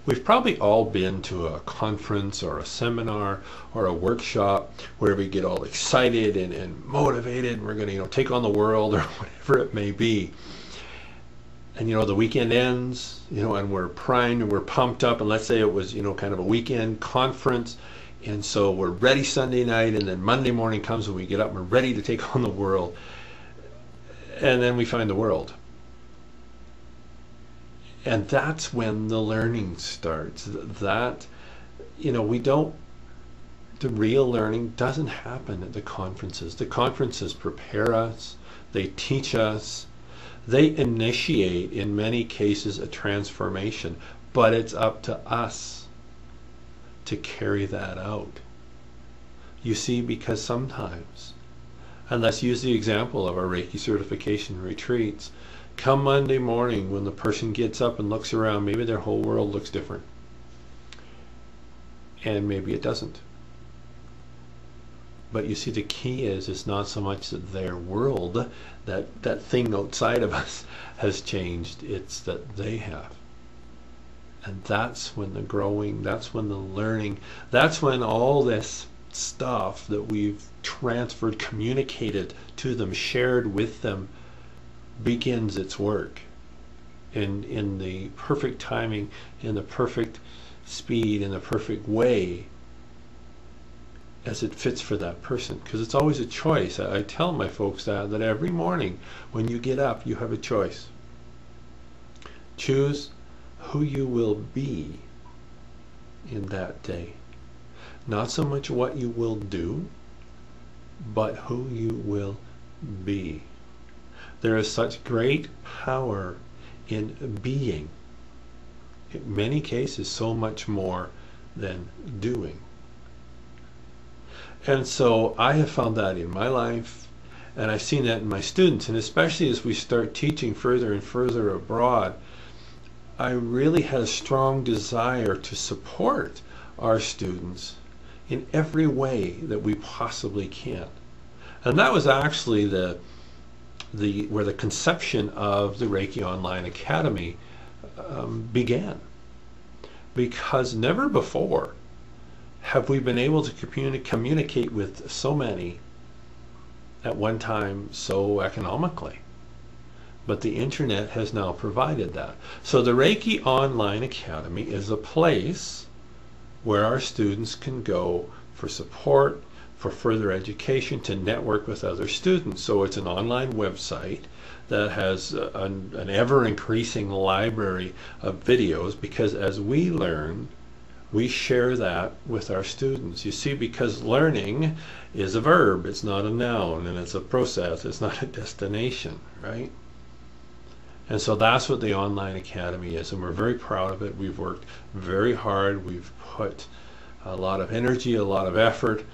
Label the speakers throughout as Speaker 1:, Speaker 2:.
Speaker 1: We've probably all been to a conference or a seminar or a workshop where we get all excited and motivated, and we're going to take on the world or whatever it may be. And the weekend ends, and we're primed and we're pumped up, and let's say it was kind of a weekend conference, and so we're ready Sunday night, and then Monday morning comes and we get up and we're ready to take on the world, and then we find the world. And that's when the learning starts. The real learning doesn't happen at the conferences. The conferences prepare us, they teach us, they initiate, in many cases, a transformation, but it's up to us to carry that out. You see, because sometimes, and let's use the example of our Reiki certification retreats, come Monday morning when the person gets up and looks around, maybe their whole world looks different. And maybe it doesn't. But you see, the key is it's not so much that their world, that thing outside of us, has changed. It's that they have. And that's when the growing, that's when the learning, that's when all this stuff that we've transferred, communicated to them, shared with them, begins its work in the perfect timing, in the perfect speed, in the perfect way as it fits for that person. Because it's always a choice. I tell my folks that every morning when you get up, you have a choice. Choose who you will be in that day. Not so much what you will do, but who you will be. There is such great power in being. In many cases, so much more than doing. And so I have found that in my life, and I've seen that in my students, and especially as we start teaching further and further abroad, I really had a strong desire to support our students in every way that we possibly can. And that was actually where the conception of the Reiki Online Academy began. Because never before have we been able to communicate with so many at one time so economically. But the internet has now provided that. So the Reiki Online Academy is a place where our students can go for support, for further education, to network with other students. So it's an online website that has an ever-increasing library of videos, because as we learn, we share that with our students. You see, because learning is a verb, it's not a noun, and it's a process, it's not a destination, right? And so that's what the Online Academy is, and we're very proud of it. We've worked very hard. We've put a lot of energy, a lot of effort.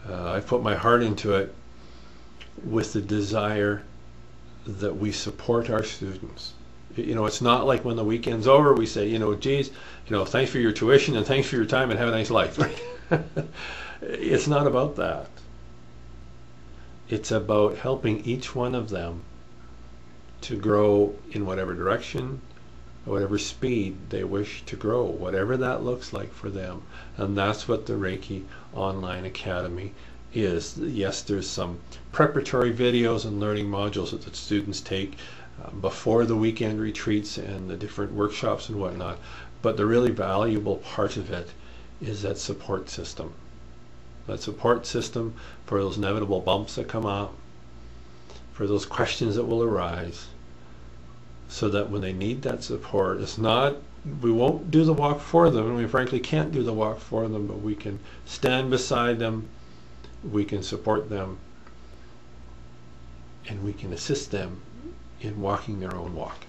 Speaker 1: I've put my heart into it with the desire that we support our students. It's not like when the weekend's over, we say, geez, thanks for your tuition and thanks for your time and have a nice life. It's not about that. It's about helping each one of them to grow in whatever direction, whatever speed they wish to grow, whatever that looks like for them. And that's what the Reiki Online Academy is. Yes, there's some preparatory videos and learning modules that the students take before the weekend retreats and the different workshops and whatnot, but the really valuable part of it is that support system. That support system for those inevitable bumps that come up, for those questions that will arise, so that when they need that support, it's not, we won't do the walk for them, and we frankly can't do the walk for them, but we can stand beside them, we can support them, and we can assist them in walking their own walk.